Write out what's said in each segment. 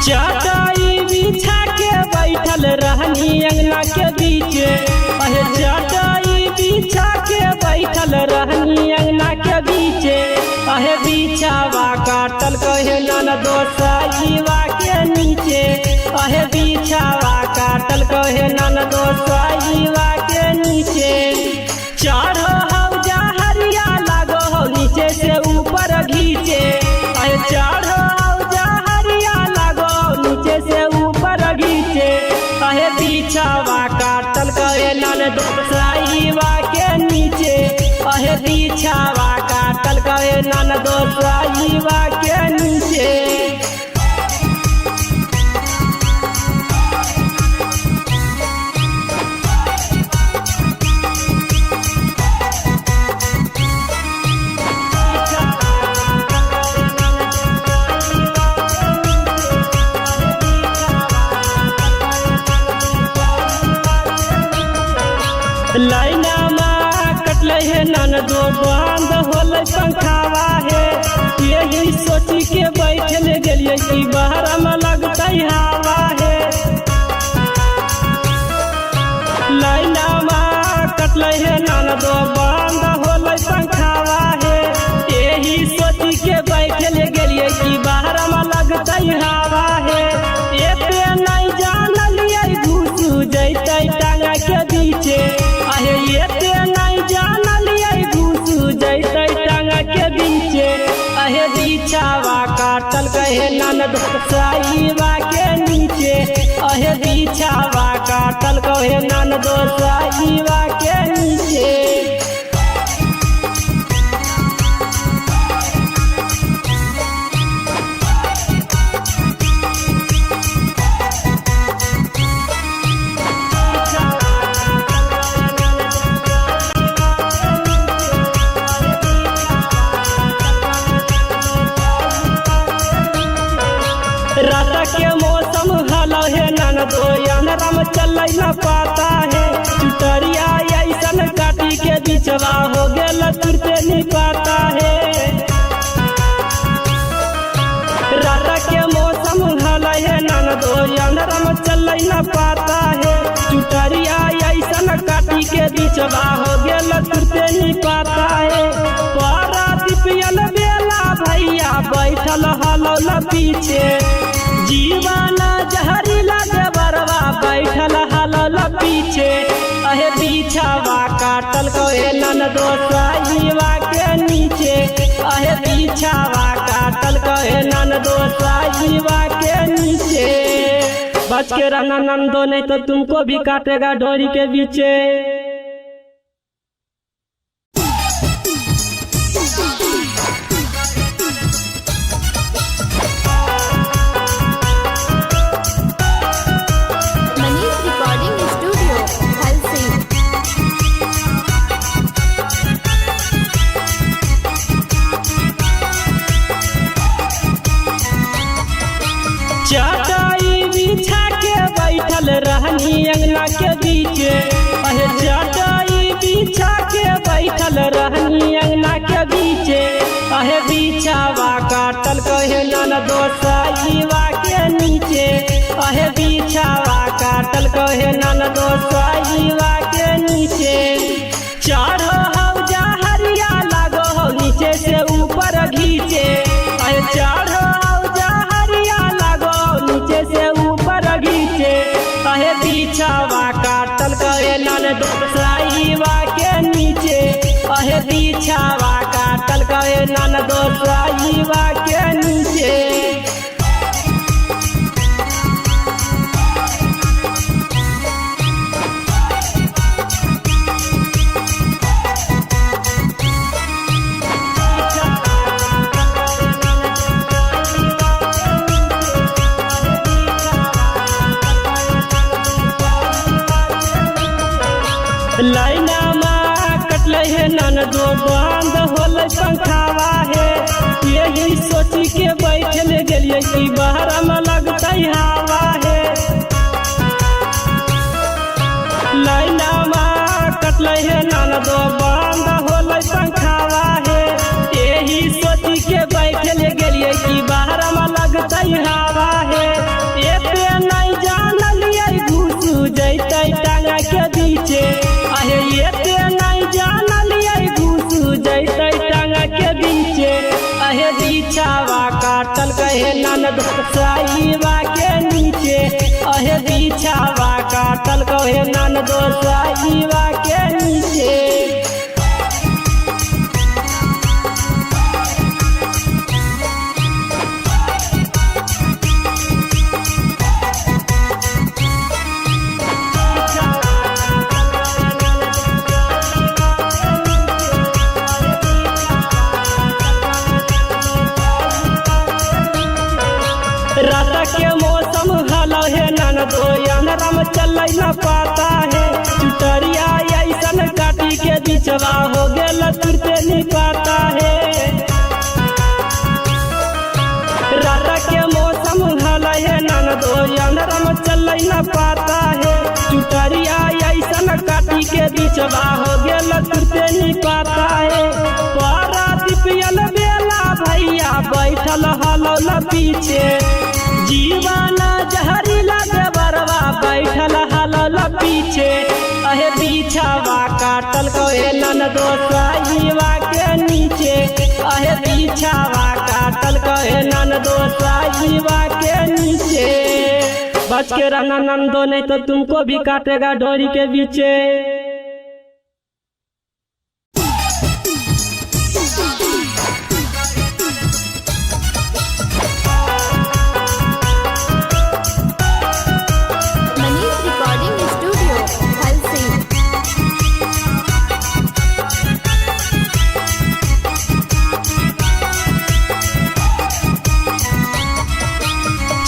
चटाई बिछा के बैठल रहनी अंगना के बीचे, अहे चटाई बिछा के बैठल रहनी अंगना के बीचे, अहे बिछावा काटल कहे ननदो साईवा के नीचे, अहे बिछावा काटल कहे ननदो साईवा के नीचे। चढ़ो हौजा हरिया लागो हो नीचे से ऊपर घीचे, अहे चढ़ो हौजा हरिया लागो नीचे से ऊपर घीचे, अहे बिछावा काटल कहे ननदो साईवा के नीचे, अहे बिछावा काटल कहे ननदो साईवा के नीचे। लाइना माँ कटले है ननदो बंद होले पंखावा है, यही सोची के बैठल गेलिए कि बाहर में लगता हवा है। लाइना माँ कटले है ननदो बंद होले पंखावा है, यही सोची के बैठल गेलिए कि बाहर में लगता हवा है। एते नहीं जानलिए घुसू जैते टांगा के बीचे, अहे एते नहीं जानलिए घुसू जैते टांगा के बीचे, अहे बिछावा काटल कहे ननदो साईवा के नीचे, अहे बिछावा काटल कहे ननदो साईवा के नीचे। रात के मौसम हलो है ननदो अंधेरा में चल न पाता है, चुटरिया ऐसन काटी के बिछवा हो गेल तुरते नहीं पाता है। रात के मौसम हलो है ननदो अंधेरा में चल न पाता है, चुटरिया ऐसन काटी के बिछवा हो गेल तुरते नहीं पाता है। पारा दिपियल बेला भैया बैठल हलो ल पीछे, जीवाना जहरीला देवरवा बैठल हलल पीछे, अहे बिछावा काटल कहे ननदो साईवा के नीचे, अहे बिछावा काटल कहे ननदो साईवा के नीचे। बच के रहना ननदो नहीं तो तुमको भी काटेगा डोरी के बीचे। चटाई बिछा के बैठल रहनी अंगना के बीचे, अहे चटाई बिछा के बैठल रहनी अंगना के बीचे, अहे बिछावा काटल कहे ननदो साईवा के नीचे, अहे बिछावा काटल कहे ननदो साईवा के नीचे। चढ़ो हौजा हरिया लागो हो नीचे से ऊपर घीचे, अहे चढ़ो हौजा हरिया लागो नीचे से ऊपर घीचे, अहे बिछावा काटल कहे ननदो साईवा के नीचे, अहे बिछावा काटल कहे ननदो साईवा के नीचे। लाइना माँ कटले है ननदो बंद होले पंखावा है, यही सोची के बैठल गेलिए कि बाहर में लगता हवा है। लाइना माँ कटले है ननदो बंद हवा है एते नहीं जानलिए घुस जैते टांगा के बीचे अहे एते नहीं जानलिए घुस जैते टांगा के बीचे अहे बिछावा काटल कहे ननद साईबा के नीचे अहे बिछावा काटल कहे ननद साईबा के नीचे। रात के मौसम हलो है ननदो अंधराम चल न पाता है चुटरिया ऐसन काटी के बिचवा हो गेल तुरते नहीं पाता है। रात के मौसम हलो है ननदो अंधराम चल न पाता है चुटरिया ऐसन काटी के बिचवा हो गेल तुरते नहीं पाता है। पारा दिपियल बेला भैया बैठल हलो ल पीछे जीवन जहरीला देवरवा बैठल हलल पीछे अहे बिछावा काटल कहे ननदो साईबा के नीचे अहे बिछावा काटल कहे ननदो साईबा के नीचे। बच के रहना नंदो नहीं तो तुमको भी काटेगा डोरी के बीचे।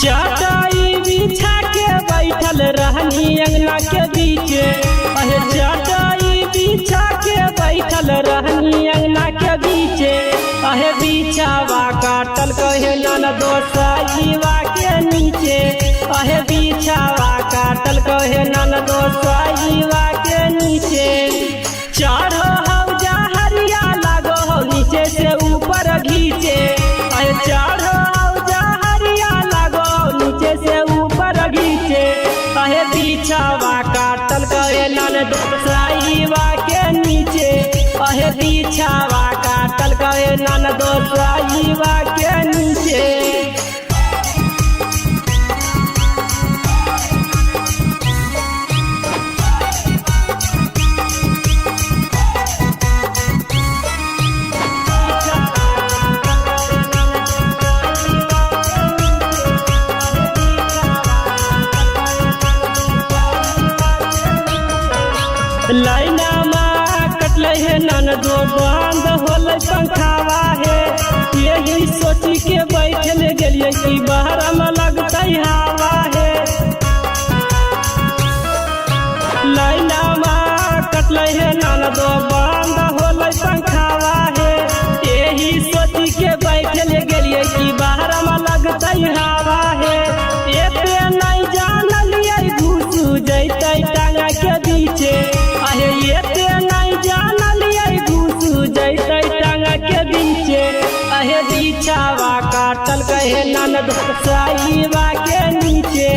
चटाई बिछा के बैठल रहनी अंगना के बीचे अहे चटाई बिछा के बैठल रहनी अंगना के बीचे अहे बिछावा काटल कहे ननदो साईबा के नीचे अहे बिछावा काटल कहे ननदो साईबा के नीचे। चढ़ो हव जहरिया लागो हो नीचे से ऊपर घीचे अहे चढ़ो से ऊपर घीचे अहे बिछावा काटल कहे ननदो साईबा के नीचे अहे बिछावा काटल कहे ननदो साईबा के नीचे। लाइना माँ कटले है ननदो बंद होल पंखावा है यही सोची के बैठल गेलिए कि बाहर में लगता हवा है। लाइना माँ कटले है ननदो बंद होल पंखावा है यही सोची के बैठल गेलिए कि बाहर में लगता हवा है। एते नहीं जानलिए घुस जैते टांगा के बीचे अहे एते नहीं जानलिए घुस जैते टांगा के बीचे अहे बिछावा काटल कहे ननदो साईबा के नीचे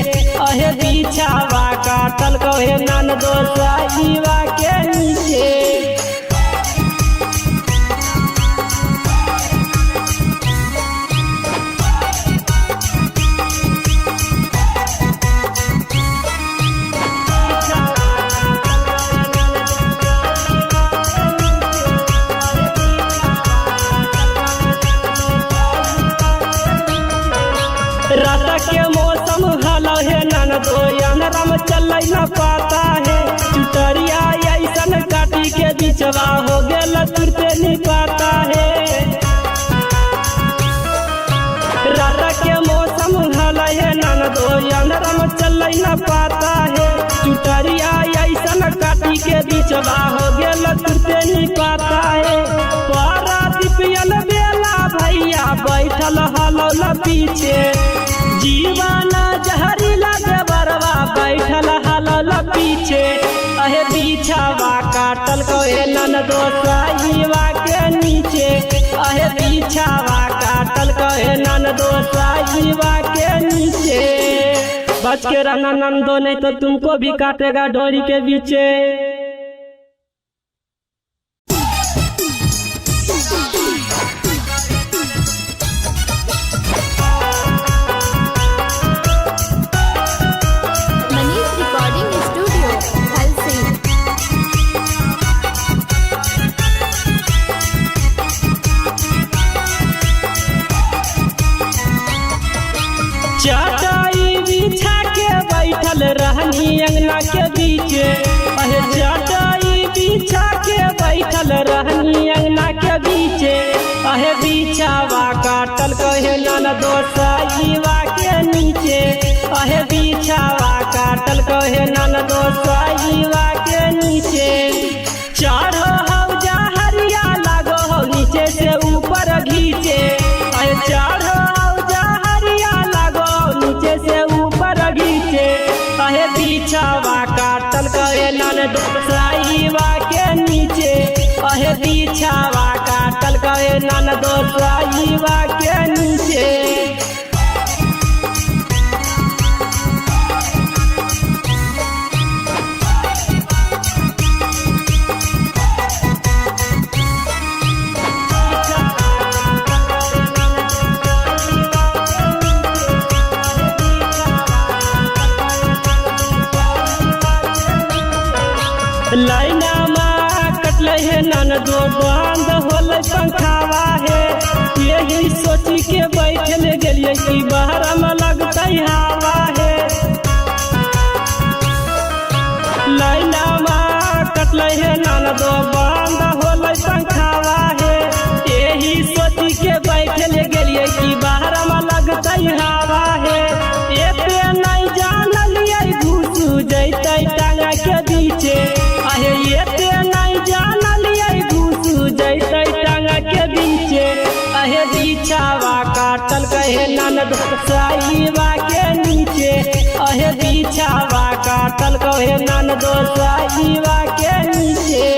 अहे बिछावा काटल कहे ननदो साईबा के नीचे। रात के मौसम हलो है ननदो अंधराम चल न पाता है चुटरिया ऐसन काटी के बिचवा हो गेल तुरते नहीं पाता है। रात के मौसम हलो है ननदो अंधराम चल न पाता है चुटरिया ऐसन काटी के बिचवा हो गेल तुरते नहीं पाता है। पारा दिपियल बेला भैया बैठल हलो ल पीछे जीवन जहरीला देवरवा बैठल हलो ल पीछे अहे बिछावा काटल कहे ननदो साईबा के नीचे अहे बिछावा काटल कहे कहे ननदो साईवा के नीचे। बच के रहना नंदो नहीं तो तुमको भी काटेगा डोरी के बीचे। चटाई बिछा के बैठल रहनी अंगना के बीचे। अहे चटाई बिछा के बैठल रहनी अंगना के बीचे। अहे बिछावा काटल कहे ननदो साईवा के नीचे। अहे बिछावा काटल कहे ननदो साईवा के नीचे। चढ़ो हौजा हरिया लागो हो नीचे से ऊपर घीचे। अहे चढ़ो से ऊपर घीचे। अहे बिछावा काटल कहे ननदो साईवा के नीचे। अहे बिछावा काटल कहे ननदो साईवा के नीचे। लाइना माँ कटले है ननदो बंद होले पंखावा है। यही सोची के बैठल गेलिए कि बाहर में लगते हवा है। लाइना माँ कटले है ननदो बंद होले पंखावा है। यही सोची के बैठल गेलिए कि बाहर में लगते हवा है। एते नहीं जानलिए घुस जैते टांगा के बीचे। अहे एते नहीं जानलिए घुस जैते टांगा के बीचे। अहे बिछावा काटल कहे ननदो साईवा के नीचे। अहे बिछावा काटल कहे ननदो साईवा के नीचे।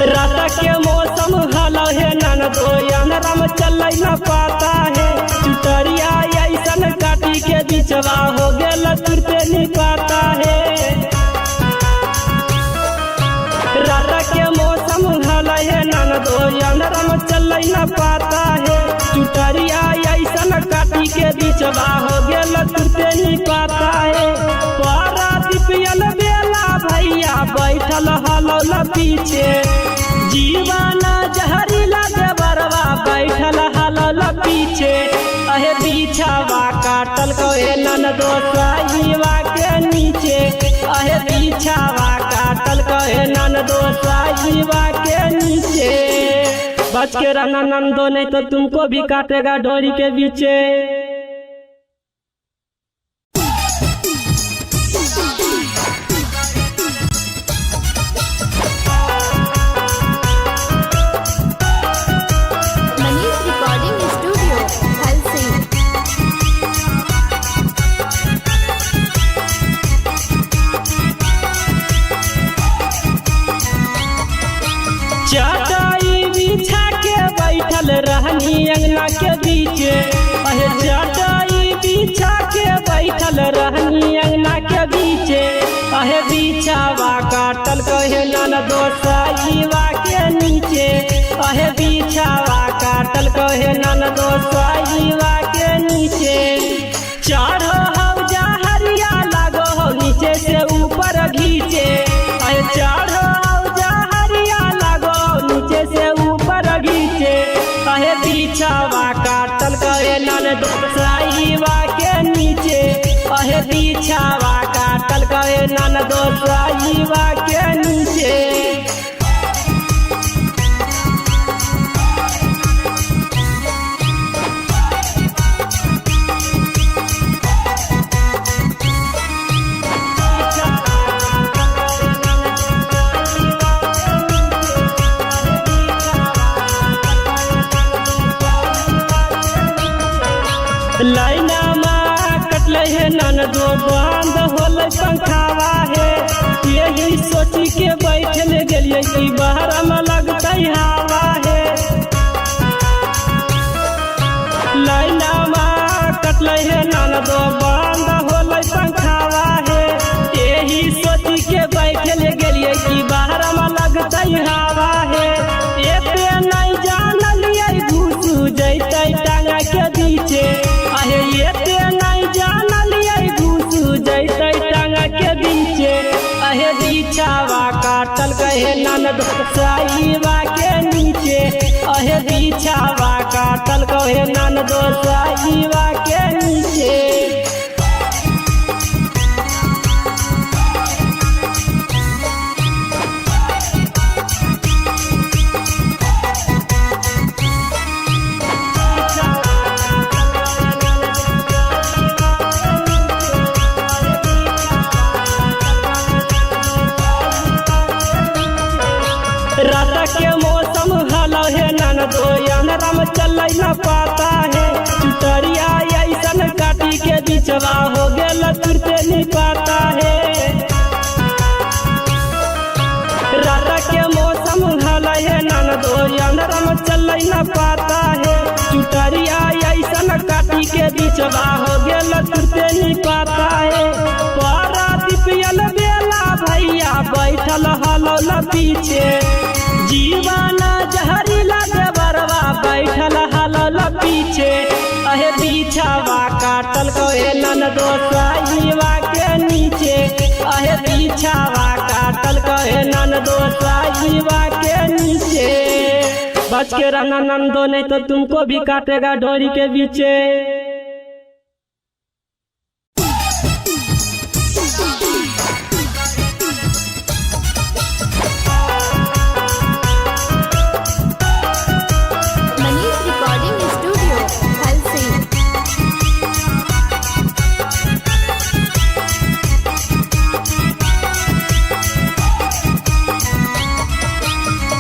रात के मौसम हलो है ननदो अंधेरा में चल न पाता है। चुटरिया ऐसन काटी के बिचवा हो गेल तुरते नहीं पाता है। रात के मौसम हलो है ननदो अंधेरा में चल न पाता है। चुटरिया ऐसन काटी के बिचवा हो गेल तुरते नहीं पाता है। पारा दिपियल बेला भैया बैठल हलो ल पीछे। जीवाना जहरीला देवरवा बैठल हलो पीछे। अहे बिछावा काटल कहे ननदो साईवा के नीचे। अहे बिछावा काटल कहे ननदो साईवा के नीचे। बच के रहना नंदो नहीं तो तुमको भी काटेगा डोरी के बीचे। चटाई बिछा के बैठल रहनी अंगना के बीचे। अहे चटाई बिछा के बैठल रहनी अंगना के बीचे। अहे बिछावा काटल कहे ननदो साईवा के नीचे। अहे बिछावा काटल कहे ननदो साईवा के नीचे। चढ़ो हौजा हरिया लागो हो नीचे से ऊपर घीचे। अहे चढ़ो हौजा हरिया लागो नीचे से ऊपर घीचे। अहे बिछावा काटल कहे ननदो साईवा के नीचे। अहे बिछावा काटल कहे ननदो साईवा के नीचे। बंद होल पंखावा है। यही सोची के बैठल गेलिए कि बाहर में लगता हवा है। लाइनमा कटल है ननदो बंद होल पंखावा है। यही सोची के बैठल गेलिए कि बाहर में लगता हवा है। एते नहीं जानलिए घुस जैते टांगा के बीचे। आहे एते नहीं जानलिए घुस जैते टांगा के बीचे। आहे बिछावा काटल कहे ननद साईबा के नीचे। आहे बिछावा काटल कहे ननद साईबा के नीचे। रात के मौसम हलो है ननदो अंधराम चल न पाता है। चुटरिया ऐसन काटी के बिचवा हो गेल तुरते नहीं पाता है। रात के मौसम हलो है ननदो अंधराम चल न पाता है। चुटरिया ऐसन काटी के बिचवा हो गेल तुरते नहीं पाता है। पारादीपियल बेला भैया बैठल हलो ल पीछे। जीवन जहरीला देवरवा बैठल हलो पीछे। अहे बिछावा काटल कहे ननदो साईबा के नीचे। अहे बिछावा काटल कहे ननदो साईबा के नीचे। बच के रहना ननदो नहीं तो तुमको भी काटेगा डोरी के बीचे।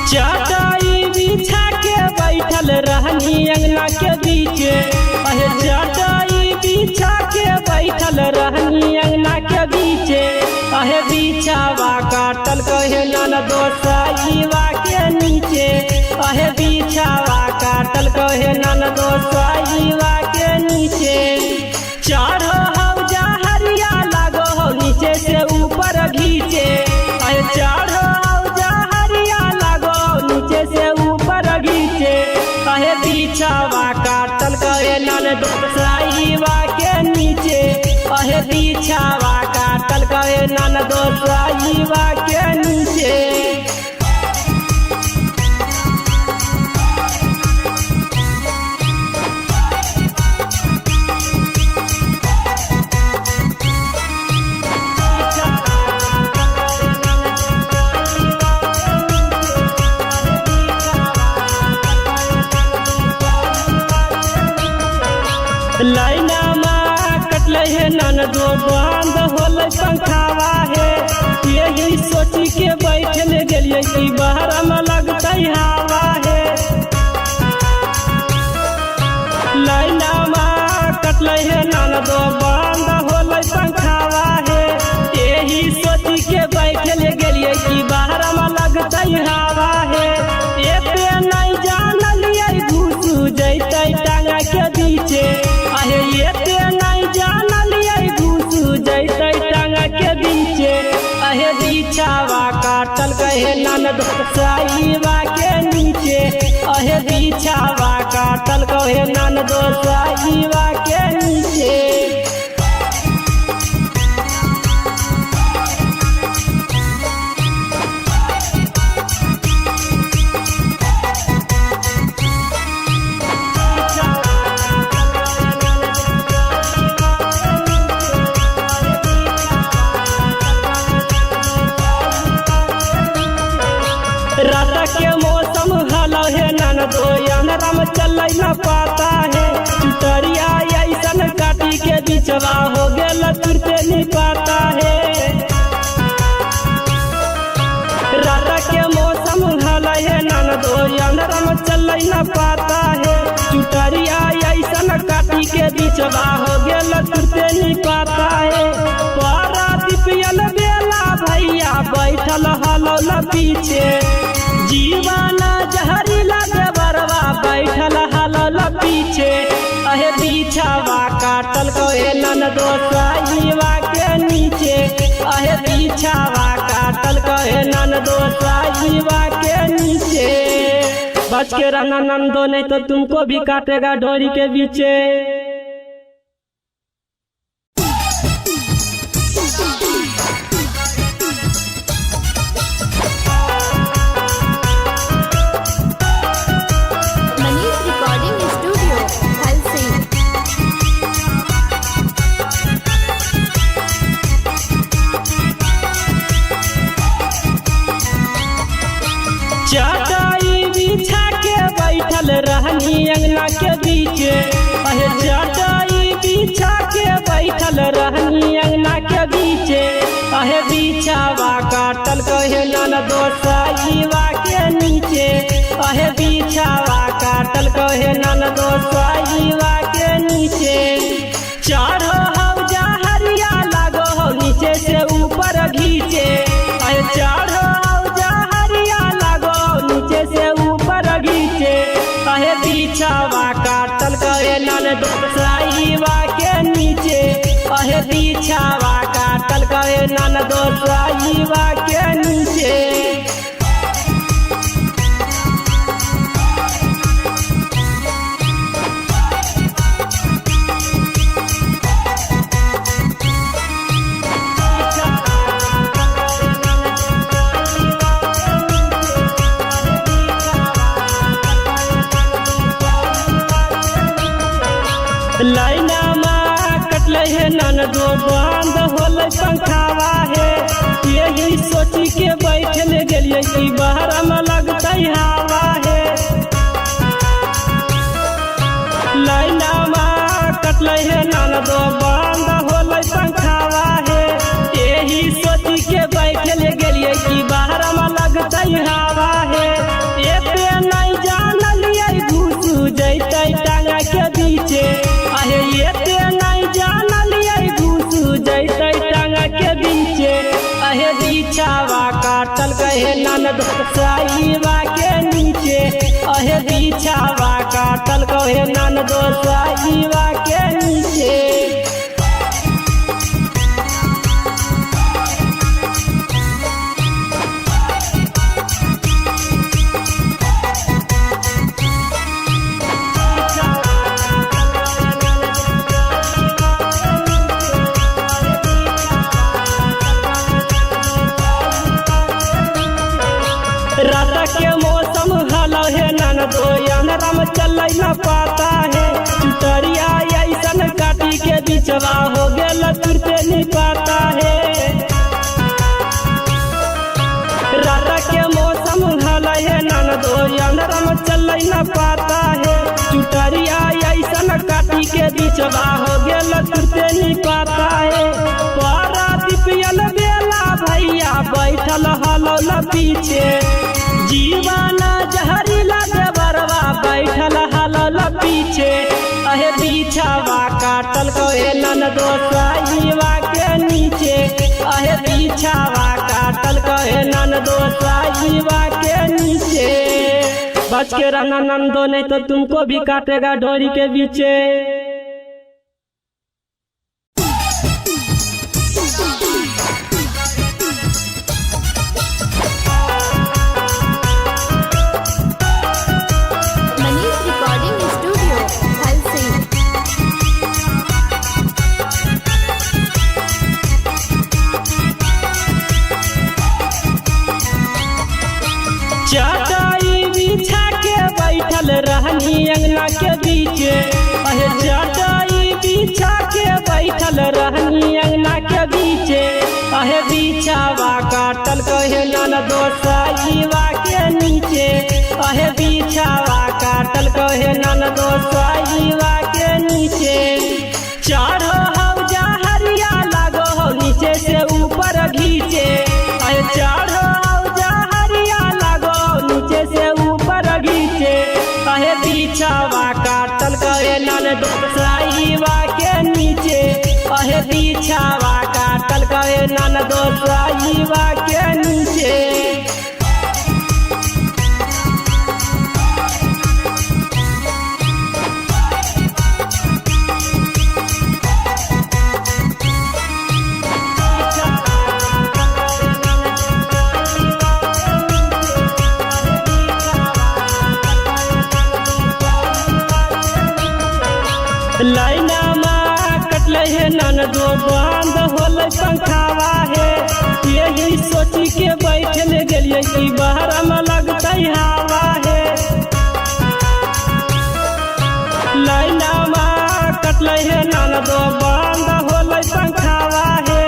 चटाई बिछा के बैठल रहनी अंगना के बीचे। अहे चटाई बिछा के बैठल रहनी अंगना के बीचे। अहे बिछावा काटल कहे ननदो साईबा के नीचे। अहे बिछावा काटल कहे ननदो साईबा के नीचे। चढ़ो हौजा हरिया लागो हो नीचे से ऊपर घीचे। अहे चढ़ो से ऊपर घीचे। कहे बिछावा काटल कहे ननदो साईबा के नीचे। कहे बिछावा काटल कहे ननदो साईबा के नीचे। लाइनमा कटल है ननदो बंद होल पंखावा है। यही सोची के बैठल गेलिए कि बाहर में लगता हवा है। लाइनमा कटल है ननदो बंद होल पंखावा है। यही सोची के बैठल गेलिए कि बाहर में लगता हवा है। एते नहीं जानलिए घुस जैते टांगा के बीचे। आहे एते नहीं जानलिए घुस जैते टांगा के बीचे। आहे बिछावा काटल कहे ननदो साईबा के नीचे। आहे बिछावा काटल कहे ननदो साईबा के नीचे। रात के मौसम हलो है ननदो अंधराम चल न पाता है। चुटरिया ऐसन काटी के बिचवा हो गेल तुरते नहीं पाता है। रात के मौसम हलो है ननदो अंधराम चल न पाता है। चुटरिया ऐसन काटी के बिचवा हो गेल तुरते नहीं पाता है। बैठल हलौल पीछे जीवाना जहरीला देवरवा बैठल हलौल पीछे अहे बिछावा काटल कहे ननदो साईवा के नीचे अहे बिछावा काटल कहे ननदो साईवा के नीचे। बच के रहना नंदो नहीं तो तुमको भी काटेगा डोरी के बीचे। चटाई बिछा के बैठल रहनी अंगना के बीचे अहे चटाई बिछा के बैठल रहनी अंगना के बीचे अहे बिछावा काटल कहे ननदो साईवा के नीचे अहे बिछावा काटल कहे ननदो साईवा के नीचे। चढ़ो हौजा हरिया लागो हो नीचे से ऊपर घीचे अहे चढ़ो से ऊपर घीचे अहे बिछावा काटल कहे ननदो साईवा के नीचे अहे बिछावा काटल कहे ननदो साईवा के नीचे। लाइना माँ कटले है ननदो बंद होले पंखावा है यही सोची के बैठल गेलिए कि बाहर में लगता हवा है। लाइना माँ कटले है ननदो बंद होले पंखावा है यही सोची के बैठल गेलिए कि बाहर में लगता हवा है। ये पे नहीं जानलिए घुस जैते टांगा के बीचे अहे ये ते नहीं जानलिए घुस जैते टांगा के बीचे अहे बिछावा काटल कहे ननदो साईवा के नीचे अहे बिछावा काटल कहे ननदो साईवा के नीचे। रात के मौसम हलो है ननदो अंधेरा चल न पाता है चुटरिया ऐसन काटी के बिचवा हो गेल तुरते नहीं पाता है। रात के मौसम हलो है ननदो अंधेरा चल न पाता है चुटरिया ऐसन काटी के बिचवा हो गेल तुरते नहीं पाता है। पारादीपियल बेला भैया बैठल हलौल पीछे जीवाना जहरीला देवरवा बैठल हलौल पीछे अहे बिछावा काटल कहे ननदो साईवा के नीचे अहे बिछावा काटल कहे ननदो साईवा के नीचे। बच के रहना नंदो नहीं तो तुमको भी काटेगा डोरी के बीचे। चटाई बिछा के बैठल रहनी अंगना के बीचे अहे चटाई बिछा के बैठल रहनी अंगना के बीचे अहे बिछावा काटल कहे ननदो साईवा के नीचे अहे बिछावा काटल कहे ननदो साईवा के नीचे। चढ़ो हौजा हरिया लागो हो नीचे से ऊपर घीचे अहे चढ़ो हौजा हरिया लागो नीचे से ऊपर घीचे अहे बिछावा काटल कहे ननदो साईवा के नीचे अहे बिछावा काटल कहे ननदो साईवा के नीचे। लाइना में कटले है ननदो बंद होल पंखावा है। यही सोची के बैठल गेलिए कि बाहर में लगता हवा है। लाइना में कटले है ननदो बंद होल पंखावा है।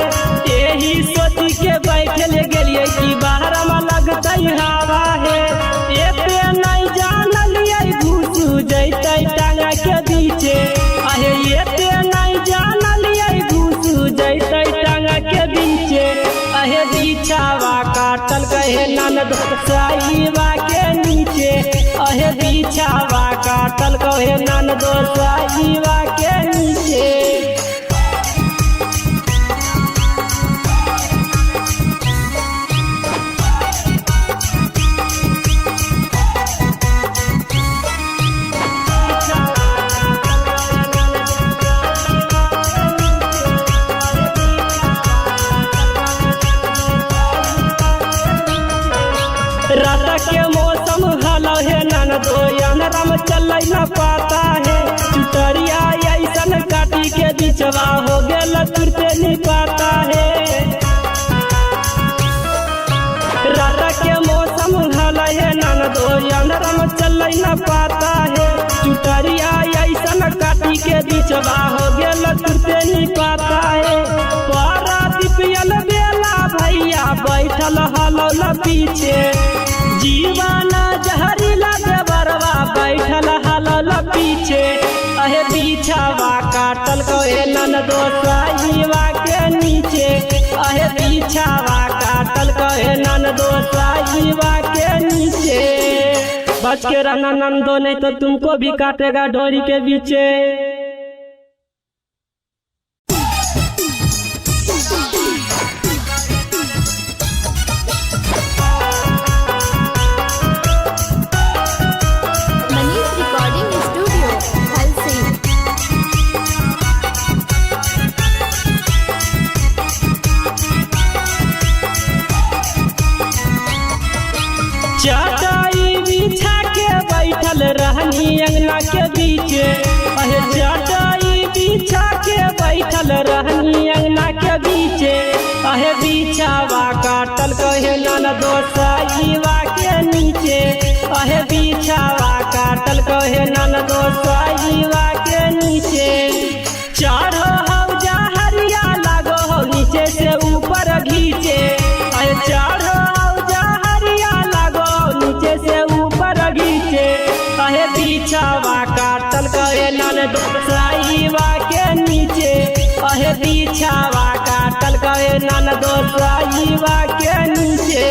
यही सोची के बैठल गेलिए कि बाहर में लगता हवा है। ये पे नहीं जानलिए घुस जैते टांगा के बीचे। ये पे नहीं जानलिए घुस जैते टांगा के बीचे। अहे बिछावा काटल गए ननदो साईवा के नीचे। अहे बिछावा काटल गए ननदो साईवा के नीचे। रात के मौसम हलो है ननदो अनरम चल न पाता है। चुटरिया ऐसन काटी के बिचवा हो गेल तुरते नहीं पाता है। रात के मौसम हलो है ननदो अनरम चल न पाता है। चुटरिया ऐसन काटी के बिचवा हो गेल तुरते नहीं पाता है। पारादीपियल बेला भैया बैठल हलो न पीछे। जीवाना जहरीला देवरवा बैठल हलो पीछे। अहे बिछावा काटल गए ननदो साईवा के नीचे। अहे बिछावा काटल गए ननदो साईवा के नीचे। बच के रहना ननदो नहीं तो तुमको भी काटेगा डोरी के बीचे। चटाई बिछा के बैठल रहनी अंगना के बीचे। अहे चटाई बिछा के बैठल रहनी अंगना के बीचे। अहे बिछावा काटल गए ननदो साईवा के नीचे। अहे बिछावा काटल गए ननदो साईवा के नीचे। चढ़ो हौजा हरिया लागो हो नीचे से ऊपर घीचे। अहे चढ़ो हौजा हरिया लागो नीचे से ऊपर घीचे। अहे बिछावा काटल गए ननदो साईवा के नीचे। अहे बिछावा काटल गए ननदो साईवा के नीचे।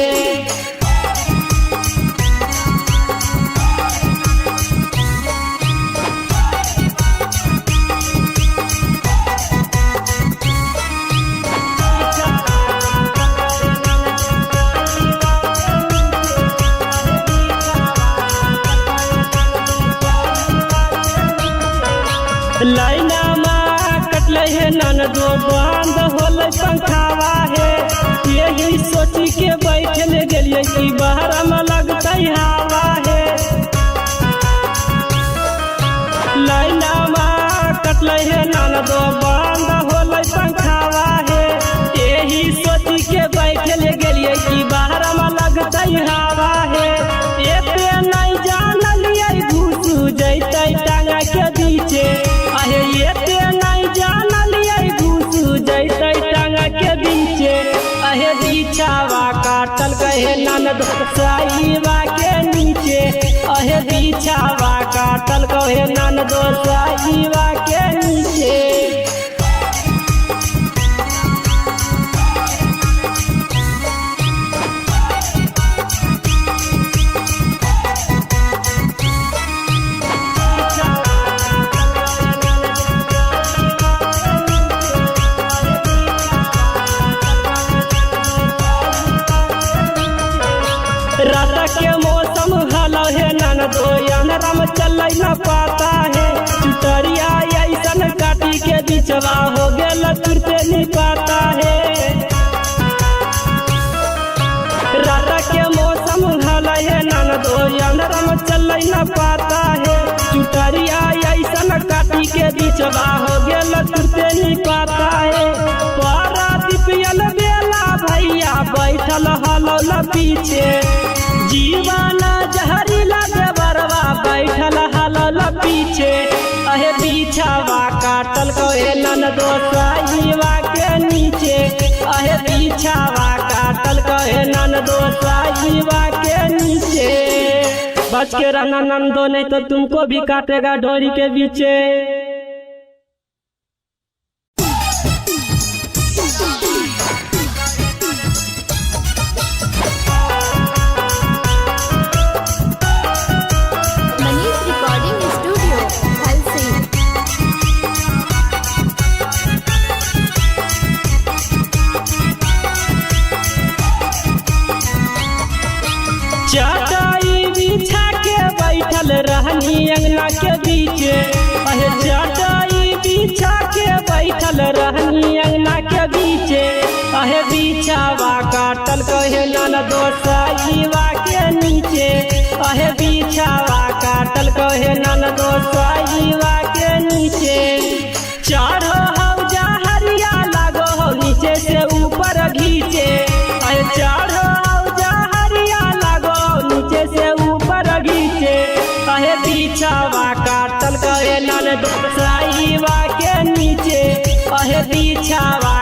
लाइना में कटले है ननदो बंद होल पंखावा है। यही सोची के बैठल गेलिए कि बाहर में लगता हवा है। लाइना में कटले है ननदो बंद होल पंखावा है। यही सोची के बैठल गेलिए कि बाहर में लगता हवा है। ये पे नहीं जानलिए घुस जैते टांगा के बीचे। अहे ये पे नहीं जानलिए घुस जैते टांगा के बीचे। अहे बिछावा काटल गए ननदो साईवा के नीचे। अहे बिछावा काटल गए ननदो साईवा के नीचे। चल न पाता है चुटरिया ऐसन काटी के बिचवा हो गेल तुरते नहीं पाता है रारा के मौसम हल है ननदो अंधरम चल न पाता है चुटरिया ऐसन काटी के बिचवा हो गेल तुरते नहीं पाता है पारादीपियल बेला भैया बैठल हलौल पीछे जीवन जहरीला देवरवा बैठल हलौल पीछे अहे बिछावा काटल कहे ननदो साईवा के नीचे अहे बिछावा काटल कहे ननदो साईवा के नीचे बच के रहना ननदो नहीं तो तुमको भी काटेगा डोरी के बीचे। चटाई बिछा के बैठल रहनी अंगना के बीचे अहे चटाई बिछा के बैठल रहनी अंगना के बीचे अहे बिछावा काटल कहे ननदो साईवा के नीचे अहे बिछावा काटल कहे ननदो साईवा के नीचे चढ़ो हौजा हरिया लागो हो नीचे से ऊपर घीचे अहे चढ़ो से ऊपर घीचे अहे बिछावा काटल कहे ननदो साईवा के नीचे अहे बिछावा